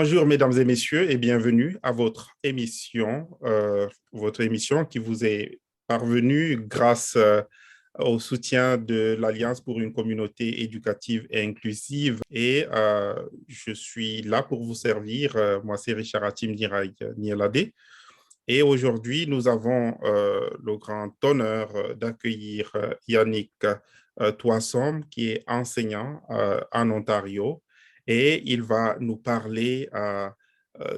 Bonjour, mesdames et messieurs, et bienvenue à votre émission qui vous est parvenue grâce au soutien de l'Alliance pour une communauté éducative et inclusive. Je suis là pour vous servir. Moi, c'est Richard Hatim Nielade. Et aujourd'hui, nous avons le grand honneur d'accueillir Yannick Toissom, qui est enseignant en Ontario, et il va nous parler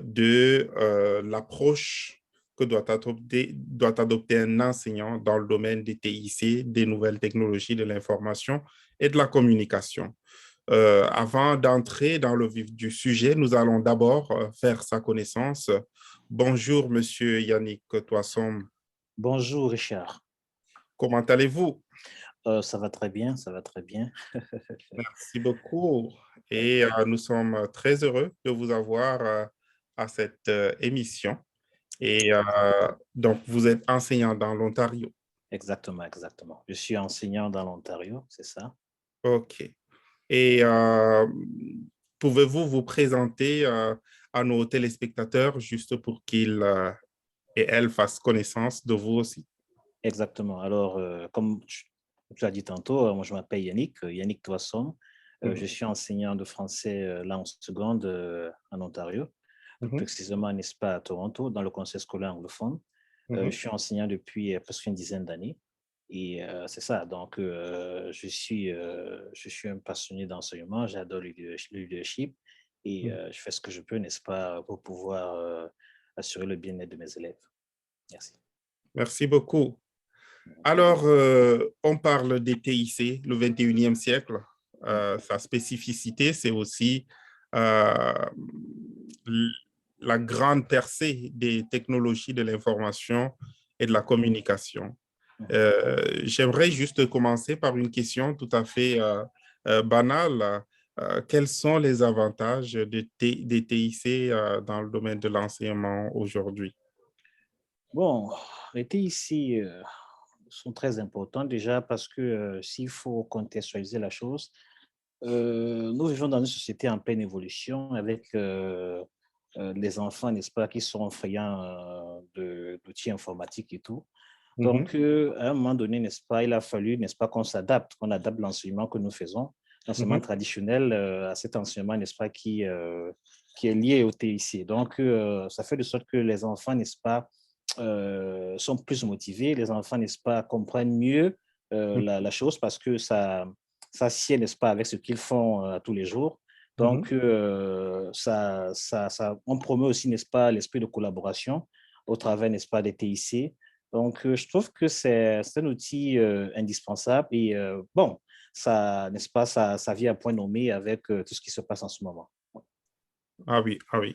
de l'approche que doit adopter un enseignant dans le domaine des TIC, des nouvelles technologies de l'information et de la communication. Avant d'entrer dans le vif du sujet, nous allons d'abord faire sa connaissance. Bonjour, Monsieur Yannick Toissom. Bonjour Richard. Comment allez-vous? Ça va très bien, ça va très bien. Merci beaucoup. Et nous sommes très heureux de vous avoir à cette émission. Et donc, vous êtes enseignant dans l'Ontario. Exactement, exactement. Je suis enseignant dans l'Ontario, c'est ça? OK. Et pouvez-vous vous présenter à nos téléspectateurs juste pour qu'ils et elles fassent connaissance de vous aussi? Exactement. Alors, comme tu as dit tantôt, moi je m'appelle Yannick, Yannick Toisson. Je Mhm, suis enseignant de français là en seconde en Ontario, plus mhm, précisément, n'est-ce pas, à Toronto, dans le conseil scolaire anglophone. Je mhm. suis enseignant depuis presque une dizaine d'années. Et c'est ça, donc je suis un passionné d'enseignement, j'adore le leadership et Mhm. je fais ce que je peux, n'est-ce pas, pour pouvoir assurer le bien-être de mes élèves. Merci. Merci beaucoup. Alors, on parle des TIC, le 21e siècle. Sa spécificité, c'est aussi euh, l- la grande percée des technologies de l'information et de la communication. J'aimerais juste commencer par une question tout à fait banale. Quels sont les avantages des TIC dans le domaine de l'enseignement aujourd'hui? Bon, les ici sont très importants déjà parce que s'il faut contextualiser la chose, nous vivons dans une société en pleine évolution avec les enfants, n'est-ce pas, qui sont friands d'outils informatiques et tout. Mhm, Donc, à un moment donné, n'est-ce pas, il a fallu, n'est-ce pas, qu'on adapte l'enseignement que nous faisons, l'enseignement mhm, traditionnel à cet enseignement, n'est-ce pas, qui est lié au TIC. Donc, ça fait de sorte que les enfants, n'est-ce pas, sont plus motivés, les enfants, n'est-ce pas, comprennent mieux la chose parce que ça sied, n'est-ce pas, avec ce qu'ils font tous les jours. mhm. Donc, on promeut aussi, n'est-ce pas, l'esprit de collaboration au travers, n'est-ce pas, des TIC. Donc, je trouve que c'est un outil indispensable et bon, ça, n'est-ce pas, ça vient à point nommé avec tout ce qui se passe en ce moment. Ah oui, ah oui.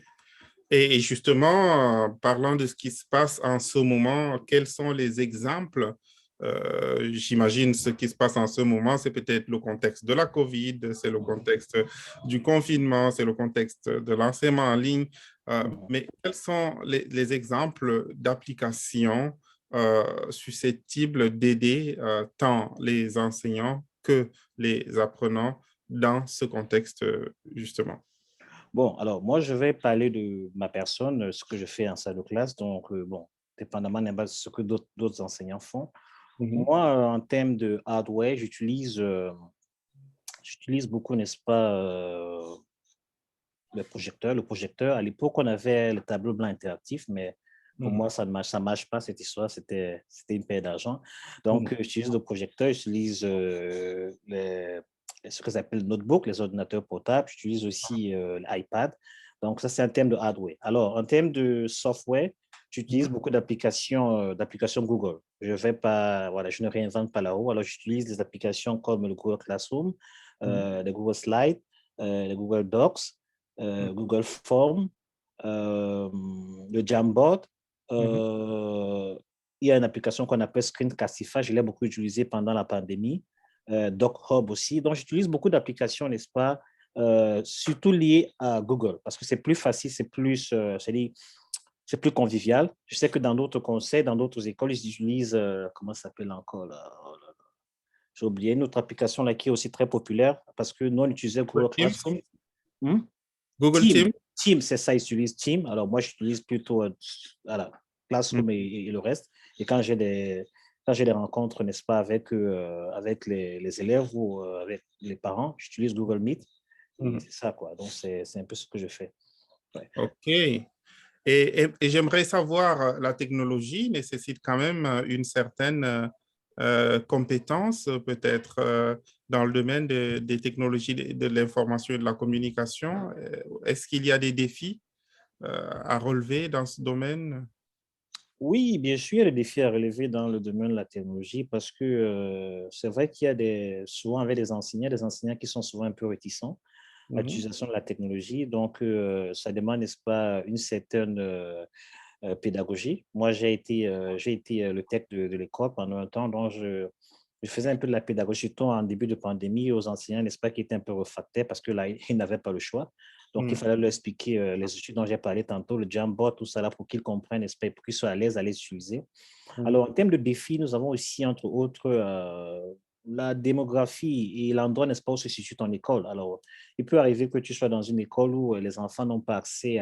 Et justement, parlant de ce qui se passe en ce moment, quels sont les exemples? J'imagine ce qui se passe en ce moment, c'est peut-être le contexte de la COVID, c'est le contexte du confinement, c'est le contexte de l'enseignement en ligne. Mais quels sont les exemples d'applications susceptibles d'aider tant les enseignants que les apprenants dans ce contexte, justement? Bon, alors moi, je vais parler de ma personne, ce que je fais en salle de classe. Donc, bon, dépendamment de ce que d'autres enseignants font. Mhm, Moi, en termes de hardware, j'utilise beaucoup, n'est-ce pas, le projecteur. Le projecteur, à l'époque, on avait le tableau blanc interactif, mais pour mhm, moi, ça marche pas, cette histoire. C'était une perte d'argent. Donc, mhm, j'utilise le projecteur, j'utilise ce que j'appelle le notebook, les ordinateurs portables. J'utilise aussi l'iPad. Donc, ça, c'est un terme de hardware. Alors, en termes de software, j'utilise mhm. beaucoup d'applications Google. Voilà, je ne réinvente pas la roue. Alors, j'utilise des applications comme le Google Classroom, Mhm, le Google Slide, le Google Docs, Google Form, le Jamboard. mhm, Il y a une application qu'on appelle Screencastify, je l'ai beaucoup utilisée pendant la pandémie. DocHub aussi. Donc, j'utilise beaucoup d'applications, n'est-ce pas, surtout liées à Google, parce que c'est plus facile, c'est plus convivial. Je sais que dans d'autres conseils, dans d'autres écoles, ils utilisent, comment ça s'appelle encore là? Oh là là. J'ai oublié une autre application là qui est aussi très populaire parce que nous, on utilisait Google Google Teams, Classroom. Hmm? Google Team, Teams. Teams, c'est ça, ils utilisent Teams. Alors, moi, j'utilise plutôt voilà, Classroom et le reste. Et quand j'ai des rencontres, n'est-ce pas, avec les élèves ou avec les parents, j'utilise Google Meet. Et Mhm. c'est ça, quoi. Donc, c'est un peu ce que je fais. Ouais. OK. Et j'aimerais savoir, la technologie nécessite quand même une certaine compétence, peut-être dans le domaine des technologies de l'information et de la communication. Est-ce qu'il y a des défis à relever dans ce domaine? Oui, bien sûr, il y a des défis à relever dans le domaine de la technologie parce que c'est vrai qu'il y a souvent avec des enseignants qui sont souvent un peu réticents à Mhm. l'utilisation de la technologie. Donc, ça demande, n'est-ce pas, une certaine pédagogie. Moi, j'ai été le tech de l'école pendant un temps, donc je faisais un peu de la pédagogie, surtout en début de pandémie, aux enseignants, n'est-ce pas, qui étaient un peu réfractaires parce que là, ils n'avaient pas le choix. Donc, il Mhm. fallait leur expliquer les outils dont j'ai parlé tantôt, le Jamboard, tout ça là, pour qu'ils comprennent, n'est-ce pas, pour qu'ils soient à l'aise à les utiliser. Mhm. Alors, en termes de défis, nous avons aussi, entre autres, la démographie et l'endroit, n'est-ce pas, où se situe ton école. Alors, il peut arriver que tu sois dans une école où les enfants n'ont pas accès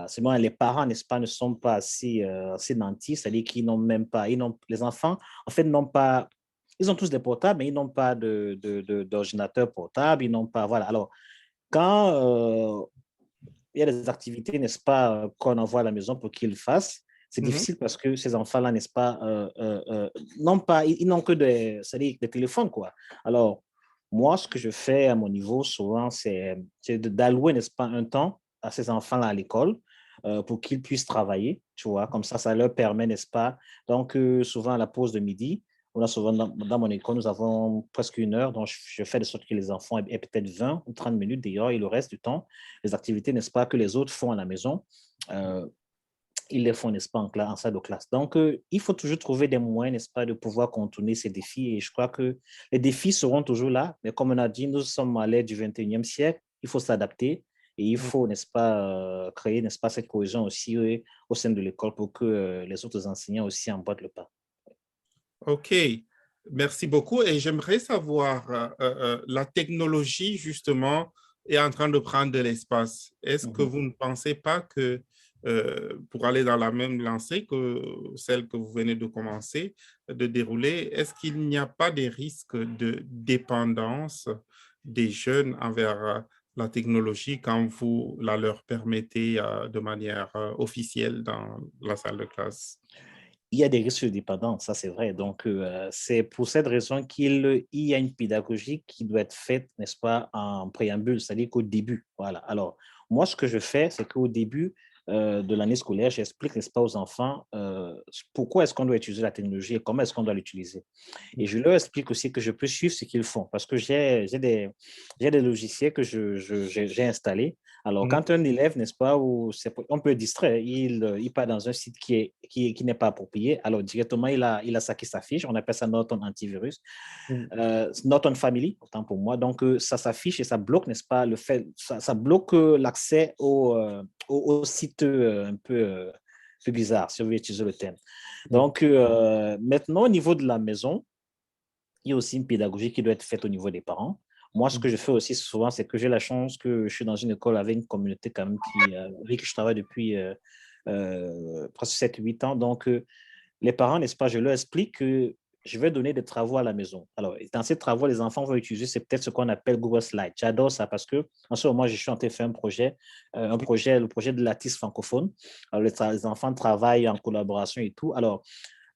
seulement les parents, n'est-ce pas, ne sont pas assez nantis, c'est-à-dire qu'ils n'ont même pas, les enfants, en fait, n'ont pas, ils ont tous des portables, mais ils n'ont pas d'ordinateur portable, ils n'ont pas, voilà. Alors, quand il y a des activités, n'est-ce pas, qu'on envoie à la maison pour qu'ils fassent, c'est Mhm. difficile parce que ces enfants-là, n'est-ce pas, n'ont pas, ils n'ont que c'est-à-dire des téléphones, quoi. Alors, moi, ce que je fais à mon niveau, souvent, c'est d'allouer, n'est-ce pas, un temps à ces enfants-là à l'école pour qu'ils puissent travailler, tu vois, comme ça leur permet, n'est-ce pas. Donc, souvent, à la pause de midi, on a souvent dans mon école, nous avons presque une heure, donc je fais de sorte que les enfants aient peut-être 20 ou 30 minutes d'ailleurs, et le reste du temps, les activités, n'est-ce pas, que les autres font à la maison, euh, ils les font, n'est-ce pas, en salle de classe. Donc, il faut toujours trouver des moyens, n'est-ce pas, de pouvoir contourner ces défis. Et je crois que les défis seront toujours là. Mais comme on a dit, nous sommes à l'ère du 21e siècle. Il faut s'adapter et il faut, n'est-ce pas, créer, n'est-ce pas, cette cohésion aussi au sein de l'école pour que les autres enseignants aussi emboîtent le pas. OK, merci beaucoup. Et j'aimerais savoir, la technologie, justement, est en train de prendre de l'espace. Est-ce que Mhm. vous ne pensez pas que, pour aller dans la même lancée que celle que vous venez de commencer, de dérouler, est-ce qu'il n'y a pas des risques de dépendance des jeunes envers la technologie quand vous la leur permettez de manière officielle dans la salle de classe? Il y a des risques de dépendance, ça c'est vrai. Donc, c'est pour cette raison qu'il y a une pédagogie qui doit être faite, n'est-ce pas, en préambule, c'est-à-dire qu'au début. Voilà. Alors, moi, ce que je fais, c'est qu'au début de l'année scolaire, j'explique, n'est-ce pas, aux enfants pourquoi est-ce qu'on doit utiliser la technologie et comment est-ce qu'on doit l'utiliser. Et je leur explique aussi que je peux suivre ce qu'ils font parce que j'ai des logiciels que j'ai installés. Alors, Mhm. quand un élève, n'est-ce pas, on peut distraire, il part dans un site qui n'est pas approprié, alors directement, il a ça qui s'affiche. On appelle ça Norton Antivirus, Mhm. Norton Family, autant pour moi. Donc, ça s'affiche et ça bloque, n'est-ce pas, ça bloque l'accès au site un peu bizarre, si on veut utiliser le terme. Donc, maintenant, au niveau de la maison, il y a aussi une pédagogie qui doit être faite au niveau des parents. Moi, ce que je fais aussi souvent, c'est que j'ai la chance que je suis dans une école avec une communauté quand même avec qui je travaille depuis presque 7 8 ans. Donc, les parents, n'est-ce pas, je leur explique que je vais donner des travaux à la maison. Alors, dans ces travaux, les enfants vont utiliser, c'est peut-être ce qu'on appelle Google Slide. J'adore ça parce que en ce moment, je suis en train de faire le projet de l'artiste francophone. Alors, les enfants travaillent en collaboration et tout. Alors,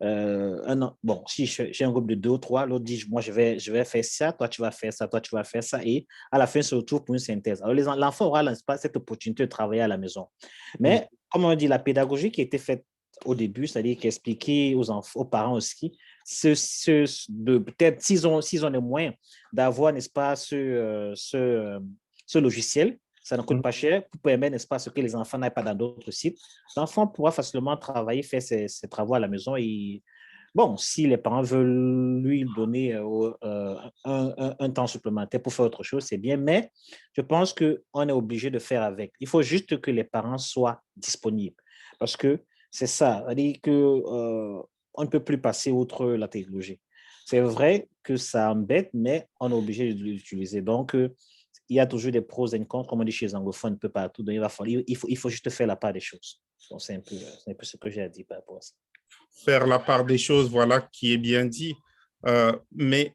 bon, si j'ai un groupe de deux ou trois, l'autre dit, moi, je vais faire ça, toi, tu vas faire ça, toi, tu vas faire ça. Et à la fin, on se retrouve pour une synthèse. Alors, l'enfant aura pas cette opportunité de travailler à la maison. Mhm. Mais, comme on dit, la pédagogie qui a été faite au début, c'est-à-dire qu'expliquer aux parents aussi, peut-être s'ils ont les moyens d'avoir, n'est-ce pas, ce logiciel, ça ne coûte Mhm. pas cher pour permettre, n'est-ce pas, ce que les enfants n'aient pas dans d'autres sites. L'enfant pourra facilement travailler, faire ses travaux à la maison et bon, si les parents veulent lui donner un temps supplémentaire pour faire autre chose, c'est bien, mais je pense qu'on est obligé de faire avec. Il faut juste que les parents soient disponibles parce que c'est ça, c'est-à-dire que on ne peut plus passer outre la technologie. C'est vrai que ça embête, mais on est obligé de l'utiliser. Donc, il y a toujours des pros et des cons, comme on dit chez les anglophones, un peu partout. Donc, il faut juste faire la part des choses. Donc, c'est un peu ce que j'ai à dire par rapport à ça. Faire la part des choses, voilà, qui est bien dit. Mais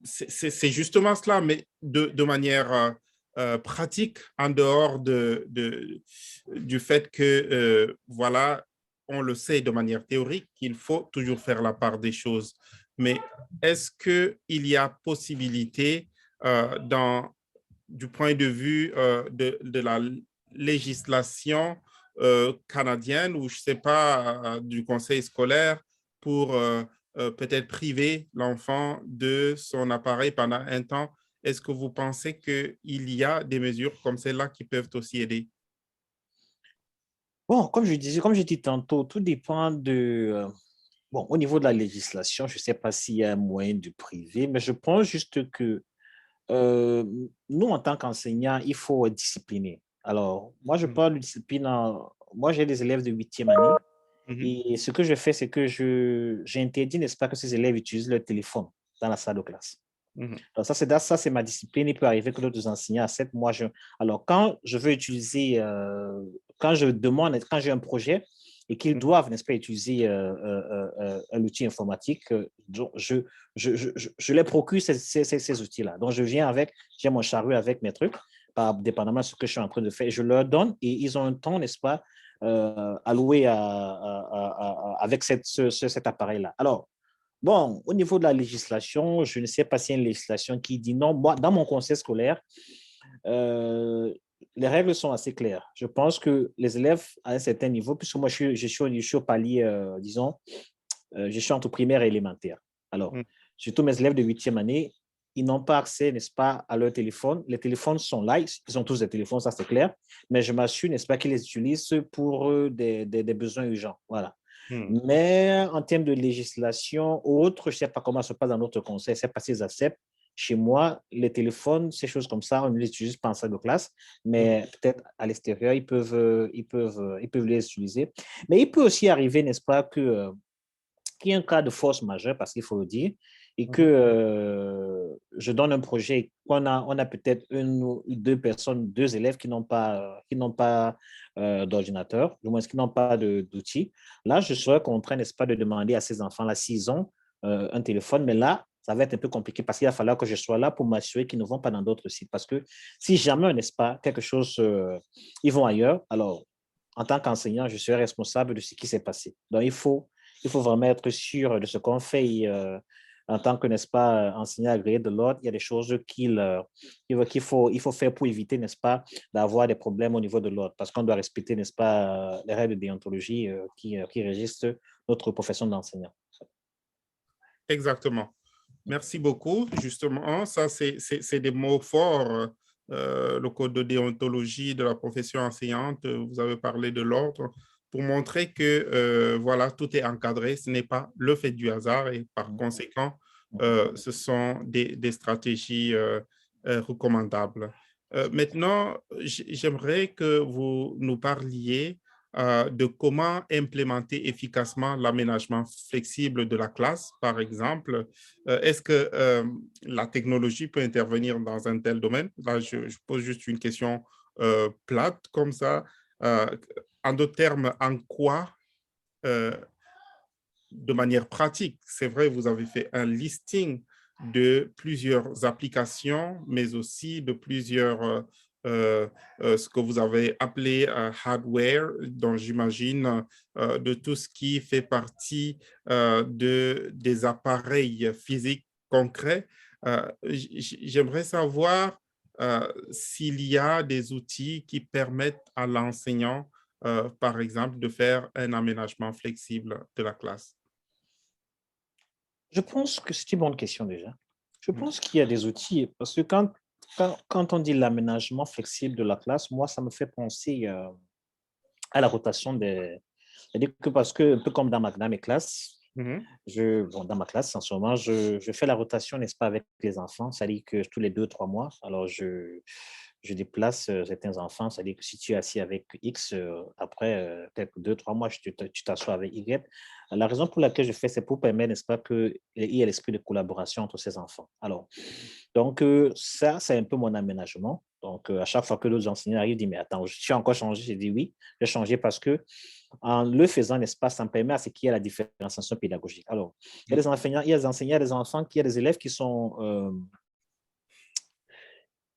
c'est justement cela, mais de manière pratique, en dehors du fait que, voilà, on le sait de manière théorique qu'il faut toujours faire la part des choses. Mais est-ce qu'il y a possibilité, du point de vue de la législation canadienne ou je ne sais pas, du conseil scolaire pour peut-être priver l'enfant de son appareil pendant un temps? Est-ce que vous pensez qu'il y a des mesures comme celle-là qui peuvent aussi aider? Bon, comme je dis tantôt, tout dépend bon, au niveau de la législation, je ne sais pas s'il y a un moyen de priver, mais je pense juste que euh, nous, en tant qu'enseignants, il faut discipliner. Alors, moi, je parle de discipline. Moi, j'ai des élèves de 8e année Mhm. et ce que je fais, c'est que j'interdis, n'est-ce pas, que ces élèves utilisent leur téléphone dans la salle de classe. Mhm. Donc, ça, c'est ma discipline. Il peut arriver que d'autres enseignants acceptent. Alors, quand je veux utiliser, quand je demande, quand j'ai un projet et qu'ils doivent, n'est-ce pas, utiliser un outil informatique, je les procure ces outils-là. Donc, j'ai mon charrue avec mes trucs, dépendamment de ce que je suis en train de faire. Je leur donne et ils ont un temps, n'est-ce pas, alloué avec cet appareil-là. Alors, bon, au niveau de la législation, je ne sais pas s'il y a une législation qui dit non. Moi, dans mon conseil scolaire, euh, les règles sont assez claires. Je pense que les élèves à un certain niveau, puisque moi je suis au palier, disons, je suis entre primaire et élémentaire. Alors, Mhm. surtout mes élèves de 8e année, ils n'ont pas accès, n'est-ce pas, à leur téléphone. Les téléphones sont là, ils ont tous des téléphones, ça c'est clair, mais je m'assure, n'est-ce pas, qu'ils les utilisent pour des besoins urgents. Voilà. Mhm. Mais en termes de législation ou autre, je ne sais pas comment ça se passe dans notre conseil, c'est pas s'ils acceptent. Chez moi, les téléphones, ces choses comme ça, on ne les utilise pas en salle de classe, mais peut-être à l'extérieur, ils peuvent les utiliser. Mais il peut aussi arriver, n'est-ce pas, qu'il y ait un cas de force majeure, parce qu'il faut le dire, et que Mhm. je donne un projet, on a peut-être une ou deux personnes, deux élèves qui n'ont pas d'ordinateur, du moins qui n'ont pas d'outils. Là, je serais contraint, n'est-ce pas, de demander à ces enfants-là, s'ils ont un téléphone, mais là, ça va être un peu compliqué parce qu'il va falloir que je sois là pour m'assurer qu'ils ne vont pas dans d'autres sites. Parce que si jamais, n'est-ce pas, quelque chose, ils vont ailleurs, alors, en tant qu'enseignant, je serai responsable de ce qui s'est passé. Donc, il faut vraiment être sûr de ce qu'on fait. Et, en tant que, n'est-ce pas, enseignant agréé de l'ordre, il y a des choses il faut faire pour éviter, n'est-ce pas, d'avoir des problèmes au niveau de l'ordre, parce qu'on doit respecter, n'est-ce pas, les règles de déontologie qui régissent notre profession d'enseignant. Exactement. Merci beaucoup. Justement, ça, c'est des mots forts. Le code de déontologie de la profession enseignante, vous avez parlé de l'ordre, pour montrer que voilà, tout est encadré. Ce n'est pas le fait du hasard et par conséquent, ce sont des stratégies recommandables. Maintenant, j'aimerais que vous nous parliez de comment implémenter efficacement l'aménagement flexible de la classe, par exemple. Est-ce que la technologie peut intervenir dans un tel domaine? Là, je pose juste une question plate comme ça. Euh, En d'autres termes, en quoi, euh, de manière pratique, c'est vrai, vous avez fait un listing de plusieurs applications, mais aussi de plusieurs, ce que vous avez appelé hardware, dont j'imagine de tout ce qui fait partie des appareils physiques concrets. J'aimerais savoir s'il y a des outils qui permettent à l'enseignant, par exemple, de faire un aménagement flexible de la classe. Je pense que c'est une bonne question déjà. Je Mm. pense qu'il y a des outils, parce que quand on dit l'aménagement flexible de la classe, moi, ça me fait penser à la rotation des... C'est-à-dire que parce que, un peu comme dans mes classes, Mhm. bon, dans ma classe, en ce moment, je fais la rotation, n'est-ce pas, avec les enfants. Ça dit que tous les 2, 3 mois, alors je déplace certains enfants. C'est-à-dire que si tu es assis avec X, après quelques 2, 3 mois, tu t'assois avec Y. La raison pour laquelle je fais, c'est pour permettre, n'est-ce pas, qu'il y ait l'esprit de collaboration entre ces enfants. Alors, donc, ça, c'est un peu mon aménagement. Donc, à chaque fois que d'autres enseignants arrivent, ils disent, mais attends, tu as encore changé? J'ai dit oui, j'ai changé parce que en le faisant, n'est-ce pas, ça me permet à ce qu'il y ait la différenciation pédagogique. Alors, il y a des enseignants, il y a des enseignants, il y a des enfants, il y a des élèves qui sont,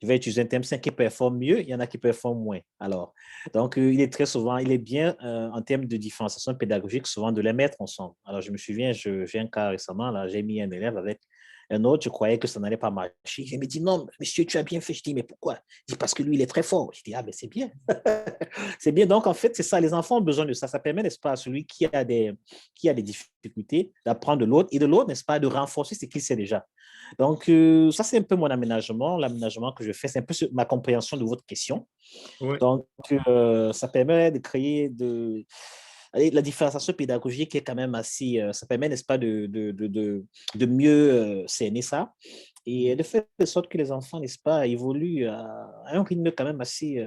je vais utiliser un terme 5 qui performent mieux, il y en a qui performent moins. Alors, donc, il est très souvent, il est bien en termes de différenciation pédagogique, souvent de les mettre ensemble. Alors, je me souviens, j'ai un cas récemment, là, j'ai mis un élève avec un autre, je croyais que ça n'allait pas marcher. Il me dit, non, monsieur, tu as bien fait. Je dis, mais pourquoi? Il dit, parce que lui, il est très fort. Je dis, ah, ben c'est bien. C'est bien. Donc, en fait, c'est ça. Les enfants ont besoin de ça. Ça permet, n'est-ce pas, à celui qui a des difficultés d'apprendre de l'autre et de l'autre, n'est-ce pas, de renforcer ce qu'il sait déjà. Donc, ça, c'est un peu mon aménagement. L'aménagement que je fais, c'est un peu ma compréhension de votre question. Oui. Donc, ça permet de créer la différenciation pédagogique est quand même assez, ça permet, n'est-ce pas, de mieux cerner ça et de faire de sorte que les enfants, n'est-ce pas, évoluent à un rythme quand même assez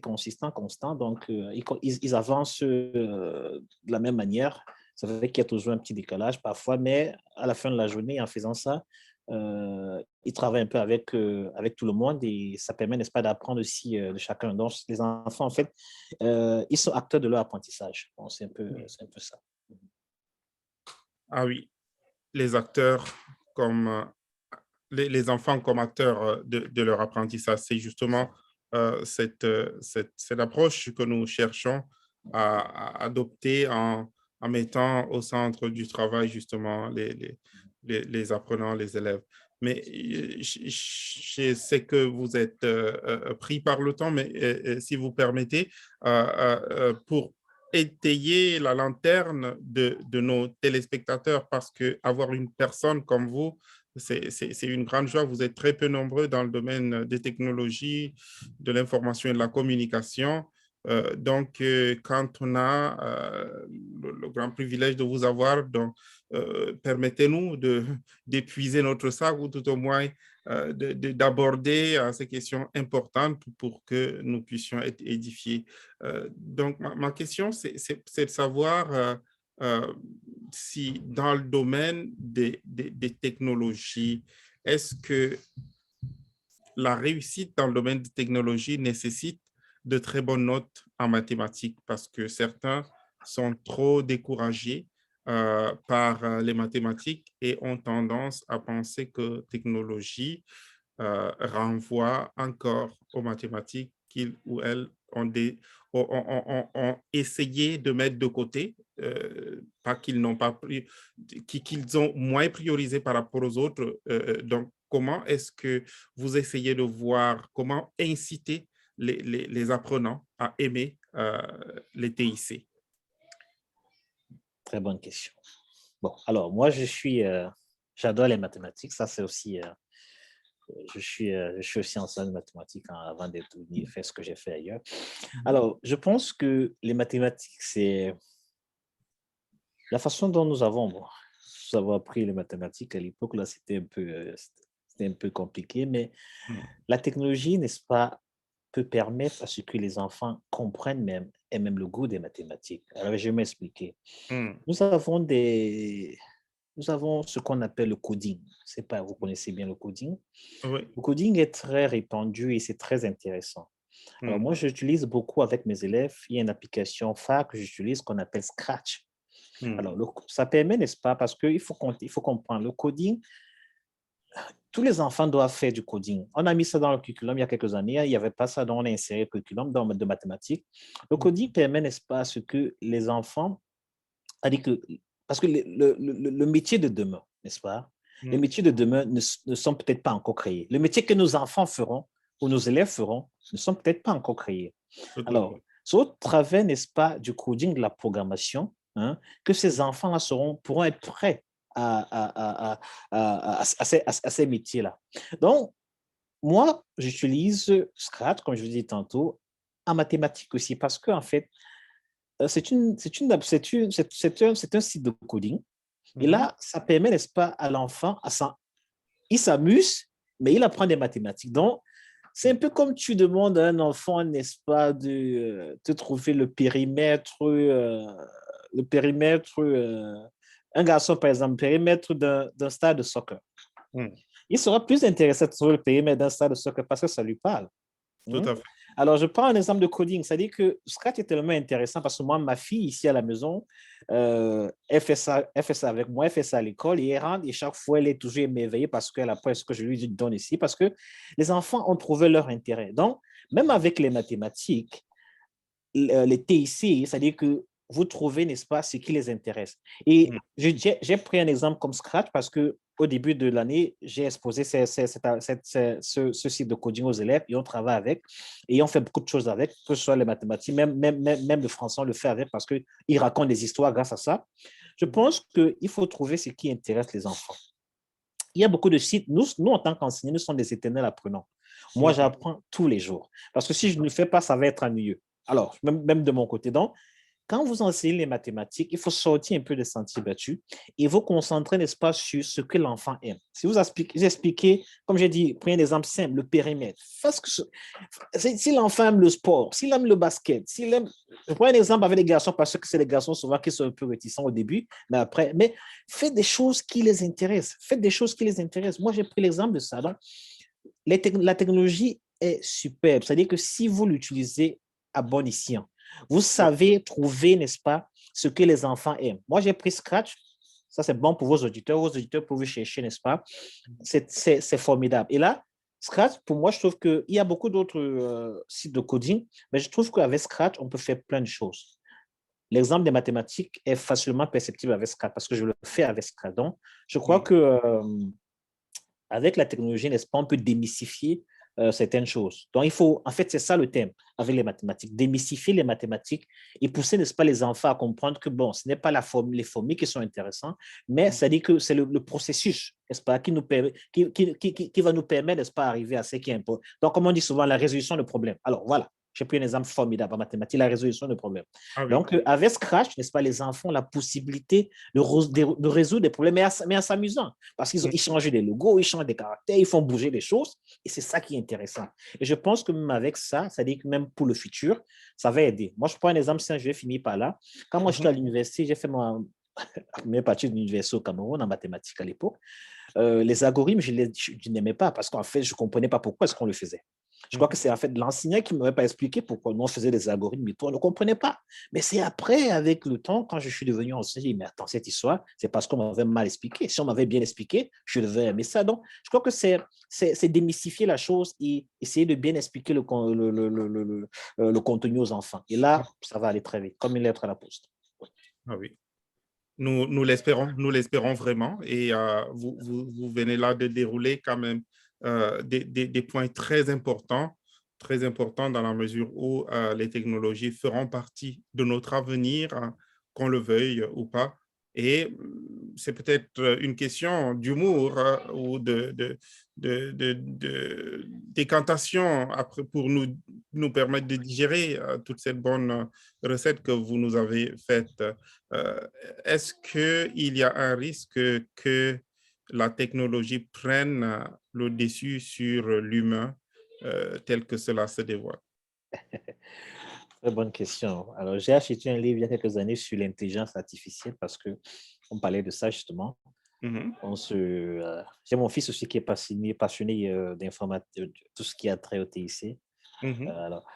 consistant, constant. Donc, ils avancent de la même manière. Ça fait qu'il y a toujours un petit décalage parfois, mais à la fin de la journée, en faisant ça, ils travaillent un peu avec tout le monde et ça permet, n'est-ce pas, d'apprendre aussi de chacun. Donc, les enfants, en fait, ils sont acteurs de leur apprentissage. Bon, c'est un peu ça. Ah oui, les acteurs comme les enfants comme acteurs de leur apprentissage. C'est justement cette approche que nous cherchons à adopter en mettant au centre du travail justement les apprenants, les élèves. Mais je sais que vous êtes pris par le temps, mais si vous permettez, pour étayer la lanterne de nos téléspectateurs, parce que avoir une personne comme vous, c'est une grande joie. Vous êtes très peu nombreux dans le domaine des technologies, de l'information et de la communication. Quand on a le grand privilège de vous avoir, donc, permettez-nous d'épuiser notre sac ou tout au moins d'aborder ces questions importantes pour que nous puissions être édifiés. Donc, ma question, c'est de savoir si dans le domaine des technologies, est-ce que la réussite dans le domaine des technologies nécessite de très bonnes notes en mathématiques parce que certains sont trop découragés par les mathématiques et ont tendance à penser que technologie renvoie encore aux mathématiques qu'ils ou elles ont essayé de mettre de côté, pas qu'ils n'ont pas pris, qu'ils ont moins priorisé par rapport aux autres. Donc, comment est-ce que vous essayez de voir, comment inciter les apprenants à aimer les TIC? Très bonne question. Bon, alors, moi, j'adore les mathématiques. Ça, c'est aussi, je suis aussi en salle de mathématiques avant d'être venu faire ce que j'ai fait ailleurs. Alors, je pense que les mathématiques, c'est la façon dont nous avons appris les mathématiques à l'époque, là, c'était un peu compliqué, mais la technologie, n'est-ce pas, peut permettre à ce que les enfants comprennent même, et même le goût des mathématiques. Alors, je vais m'expliquer. Mm. Nous avons ce qu'on appelle le coding. C'est pas, vous connaissez bien le coding. Oui. Le coding est très répandu et c'est très intéressant. Alors, Mm. moi, j'utilise beaucoup avec mes élèves. Il y a une application phare que j'utilise qu'on appelle Scratch. Alors, ça permet, n'est-ce pas, parce qu'il faut comprendre, le coding, tous les enfants doivent faire du coding. On a mis ça dans le curriculum il y a quelques années. Il n'y avait pas ça, donc on a inséré le curriculum de mathématiques. Le coding permet, n'est-ce pas, à ce que les enfants, parce que le métier de demain, n'est-ce pas, les métiers de demain ne sont peut-être pas encore créés. Le métier que nos enfants feront ou nos élèves feront ne sont peut-être pas encore créés. Alors, c'est au travers, n'est-ce pas, du coding, de la programmation, que ces enfants-là pourront être prêts à ces métiers-là. Donc, moi, j'utilise Scratch, comme je vous dis tantôt, en mathématiques aussi, parce qu'en fait, c'est un site de coding. Et là, ça permet, n'est-ce pas, à l'enfant, il s'amuse, mais il apprend des mathématiques. Donc, C'est un peu comme tu demandes à un enfant, n'est-ce pas, de te trouver le périmètre, un garçon, par exemple, le périmètre d'un stade de soccer. Mm. Il sera plus intéressé de trouver le périmètre d'un stade de soccer parce que ça lui parle. Tout Hein? à fait. Alors, je prends un exemple de coding. C'est-à-dire que Scratch est tellement intéressant parce que moi, ma fille ici à la maison, elle fait ça avec moi, elle fait ça à l'école et elle rentre et chaque fois, elle est toujours émerveillée parce qu'elle apprend ce que je lui donne ici parce que les enfants ont trouvé leur intérêt. Donc, même avec les mathématiques, les TIC, c'est-à-dire que vous trouvez, n'est-ce pas, ce qui les intéresse. Et Mm. j'ai pris un exemple comme Scratch parce que au début de l'année, j'ai exposé ce site de coding aux élèves et on travaille avec et on fait beaucoup de choses avec, que ce soit les mathématiques, même le français, on le fait avec parce qu'ils racontent des histoires grâce à ça. Je pense qu'il faut trouver ce qui intéresse les enfants. Il y a beaucoup de sites. Nous en tant qu'enseignants, nous sommes des éternels apprenants. Moi, Mhm. j'apprends tous les jours. Parce que si je ne le fais pas, ça va être ennuyeux. Alors, même de mon côté. Donc, quand vous enseignez les mathématiques, il faut sortir un peu des sentiers battus et vous concentrer, n'est-ce pas, sur ce que l'enfant aime. Si vous expliquez, comme j'ai dit, prenez un exemple simple, le périmètre. Si l'enfant aime le sport, s'il aime le basket, s'il aime... Je prends un exemple avec les garçons parce que c'est les garçons souvent qui sont un peu réticents au début, mais faites des choses qui les intéressent. Faites des choses qui les intéressent. Moi, j'ai pris l'exemple de ça. Donc, la technologie est superbe. C'est-à-dire que si vous l'utilisez à bon escient, vous Ouais. savez trouver, n'est-ce pas, ce que les enfants aiment. Moi, j'ai pris Scratch. Ça, c'est bon pour vos auditeurs. Vos auditeurs peuvent chercher, n'est-ce pas? C'est formidable. Et là, Scratch, pour moi, je trouve qu'il y a beaucoup d'autres sites de coding, mais je trouve qu'avec Scratch, on peut faire plein de choses. L'exemple des mathématiques est facilement perceptible avec Scratch parce que je le fais avec Scratch. Donc, je crois Mm. que avec la technologie, n'est-ce pas, on peut démystifier certaines choses. Donc, il faut, en fait, c'est ça le thème avec les mathématiques, démystifier les mathématiques et pousser, n'est-ce pas, les enfants à comprendre que, bon, ce n'est pas les formules qui sont intéressantes, mais ça dit que c'est le processus, n'est-ce pas, qui va nous permettre, n'est-ce pas, d'arriver à ce qui est important. Donc, comme on dit souvent, la résolution de problème. Alors, voilà. J'ai pris un exemple formidable en mathématiques, la résolution de problèmes. Ah oui. Donc, avec Scratch, n'est-ce pas, les enfants ont la possibilité de résoudre des problèmes, mais en s'amusant. Parce qu'ils Mm. ils changent des logos, ils changent des caractères, ils font bouger les choses. Et c'est ça qui est intéressant. Et je pense que même avec ça, ça dit que même pour le futur, ça va aider. Moi, je prends un exemple, si je vais finir par là. Quand moi, j'étais Mhm. à l'université, j'ai fait ma première partie de l'université au Cameroun en mathématiques à l'époque. Les algorithmes, je n'aimais pas parce qu'en fait, je ne comprenais pas pourquoi est-ce qu'on le faisait. Je crois que c'est en fait l'enseignant qui ne m'avait pas expliqué pourquoi nous on faisait des algorithmes et tout, on ne comprenait pas. Mais c'est après, avec le temps, quand je suis devenu enseignant, mais attends, cette histoire, c'est parce qu'on m'avait mal expliqué. Si on m'avait bien expliqué, je devais aimer ça. Donc, je crois que c'est démystifier la chose et essayer de bien expliquer le contenu aux enfants. Et là, ça va aller très vite, comme une lettre à la poste. Ah oui. Nous l'espérons vraiment. Et vous venez là de dérouler quand même des points très importants dans la mesure où les technologies feront partie de notre avenir, hein, qu'on le veuille ou pas. Et c'est peut-être une question d'humour ou décantation après pour nous permettre de digérer toute cette bonne recette que vous nous avez faite. Euh, Est-ce qu'il y a un risque que la technologie prenne le dessus sur l'humain tel que cela se dévoile? Très bonne question. Alors, j'ai acheté un livre il y a quelques années sur l'intelligence artificielle parce que on parlait de ça justement. Mhm, J'ai mon fils aussi qui est passionné d'informatique, de tout ce qui a trait au TIC. mhm, Alors,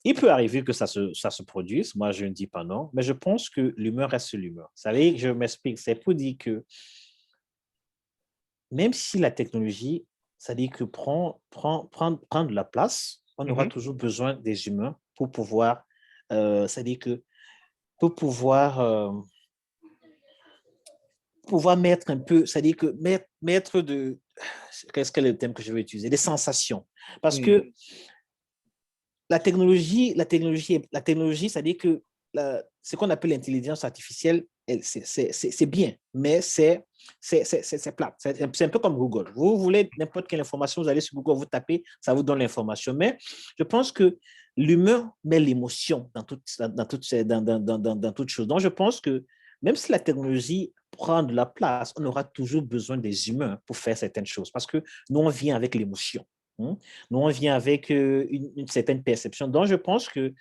il peut arriver que ça se produise, moi je ne dis pas non, mais je pense que l'humeur reste l'humeur. Vous savez, je m'explique, c'est pour dire que même si la technologie, ça dit que prend de la place, on aura mhm. toujours besoin des humains pour pouvoir, ça dit que pour pouvoir mettre un peu, c'est-à-dire que mettre de, qu'est-ce que le thème que je vais utiliser, des sensations. Parce Mm. que la technologie, c'est-à-dire que ce qu'on appelle l'intelligence artificielle, c'est bien, mais c'est plate. C'est un peu comme Google. Vous voulez n'importe quelle information, vous allez sur Google, vous tapez, ça vous donne l'information. Mais je pense que l'humain met l'émotion dans toute chose. Donc, je pense que même si la technologie prend de la place, on aura toujours besoin des humains pour faire certaines choses parce que nous, on vient avec l'émotion. Hein. Nous, on vient avec une certaine perception. Donc, je pense que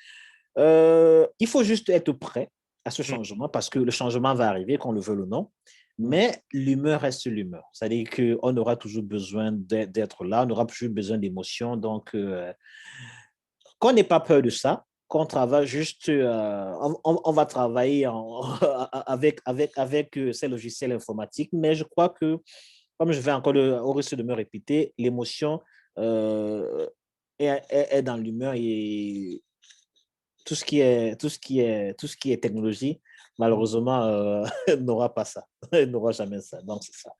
il faut juste être prêt à ce Mm, changement parce que le changement va arriver, qu'on le veuille ou non. mm. Mais l'humeur reste l'humeur. C'est-à-dire qu'on aura toujours besoin d'être là, on aura toujours besoin d'émotions. Donc, qu'on n'ait pas peur de ça, qu'on travaille juste, on va travailler avec ces logiciels informatiques. Mais je crois que, comme je vais encore au risque de me répéter, l'émotion euh, est dans l'humeur et tout ce qui est technologie, malheureusement, n'aura pas ça, n'aura jamais ça. Donc, c'est ça.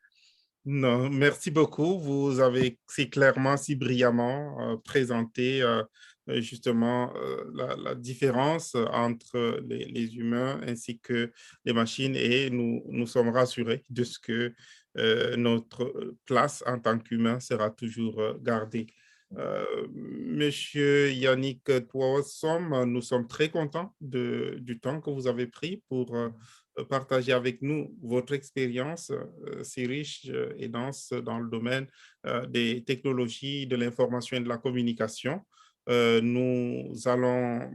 Non, merci beaucoup. Vous avez si clairement, si brillamment présenté justement la différence entre les humains ainsi que les machines et nous sommes rassurés de ce que notre place en tant qu'humain sera toujours gardée. Monsieur Yannick Touassom, nous sommes très contents du temps que vous avez pris pour partager avec nous votre expérience si riche et dense dans le domaine des technologies, de l'information et de la communication. Nous allons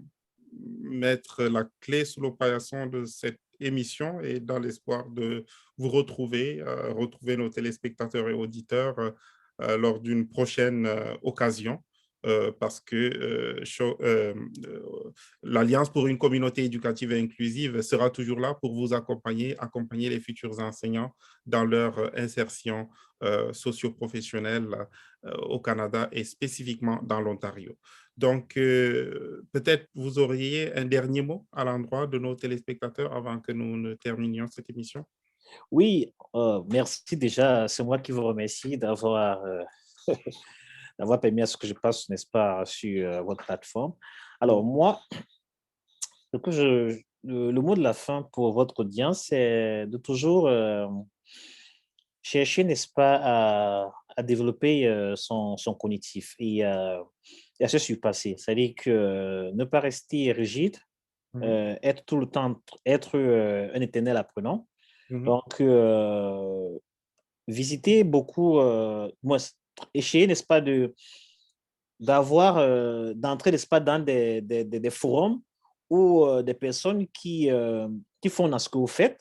mettre la clé sous le paillasson de cette émission et dans l'espoir de vous retrouver, retrouver nos téléspectateurs et auditeurs lors d'une prochaine occasion. Parce que l'Alliance pour une communauté éducative et inclusive sera toujours là pour vous accompagner, accompagner les futurs enseignants dans leur insertion socio-professionnelle au Canada et spécifiquement dans l'Ontario. Donc, peut-être vous auriez un dernier mot à l'endroit de nos téléspectateurs avant que nous ne terminions cette émission. Oui, merci déjà. C'est moi qui vous remercie d'avoir permis à ce que je passe, n'est-ce pas, sur votre plateforme. Alors, moi, le mot de la fin pour votre audience, c'est de toujours chercher, n'est-ce pas, à développer son cognitif et à se surpasser. C'est-à-dire que ne pas rester rigide, Mhm, être tout le temps, être un éternel apprenant. mhm, Donc, visiter beaucoup, moi, essayer, n'est-ce pas, d'entrer, n'est-ce pas, dans des forums où des personnes qui font dans ce que vous faites,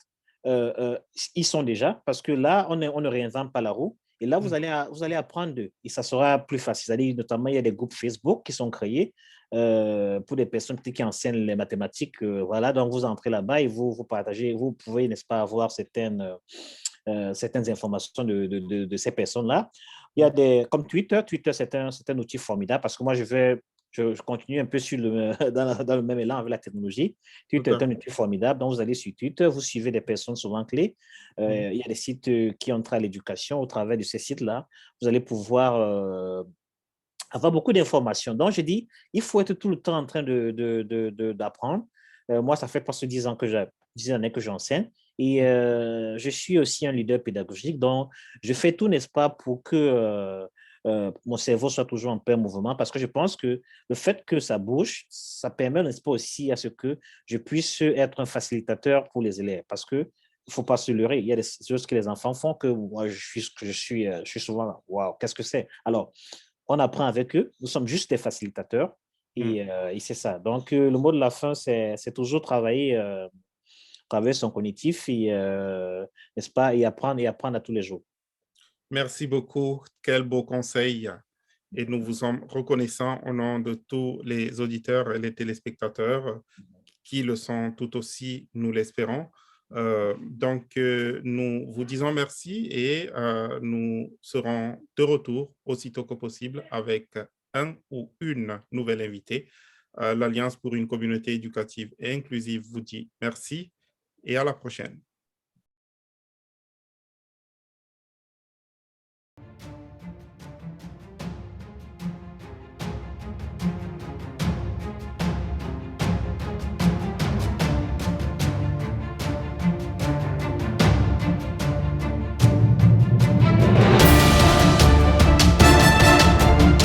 ils sont déjà, parce que là, on ne réinvente pas la roue. Et là, mhm, vous allez apprendre d'eux. Et ça sera plus facile. C'est-à-dire, notamment, il y a des groupes Facebook qui sont créés pour des personnes qui enseignent les mathématiques. Voilà, donc vous entrez là-bas et vous partagez, vous pouvez, n'est-ce pas, avoir certaines informations de ces personnes-là. Il y a comme Twitter. Twitter, c'est un outil formidable parce que moi, je continue un peu dans le même élan avec la technologie. tout Twitter à est un fait. outil formidable. Donc, vous allez sur Twitter, vous suivez des personnes souvent clés. Mhm, Il y a des sites qui entrent à l'éducation au travers de ces sites-là. Vous allez pouvoir avoir beaucoup d'informations. Donc, je dis, il faut être tout le temps en train d'apprendre. Moi, ça fait presque 10 années que j'enseigne. Et je suis aussi un leader pédagogique. Donc, je fais tout, n'est-ce pas, pour que mon cerveau soit toujours en plein mouvement. Parce que je pense que le fait que ça bouge, ça permet, n'est-ce pas, aussi à ce que je puisse être un facilitateur pour les élèves. Parce que il ne faut pas se leurrer. Il y a des choses que les enfants font que moi, je suis souvent là. Waouh, qu'est-ce que c'est? Alors, on apprend avec eux. Nous sommes juste des facilitateurs mhm. et c'est ça. Donc, le mot de la fin, c'est toujours travailler son cognitif et, n'est-ce pas, et apprendre à tous les jours. Merci beaucoup. Quel beau conseil. Et nous vous sommes reconnaissants au nom de tous les auditeurs et les téléspectateurs qui le sont tout aussi, nous l'espérons. Donc, nous vous disons merci et nous serons de retour aussitôt que possible avec un ou une nouvelle invitée. L'Alliance pour une communauté éducative et inclusive vous dit merci et à la prochaine.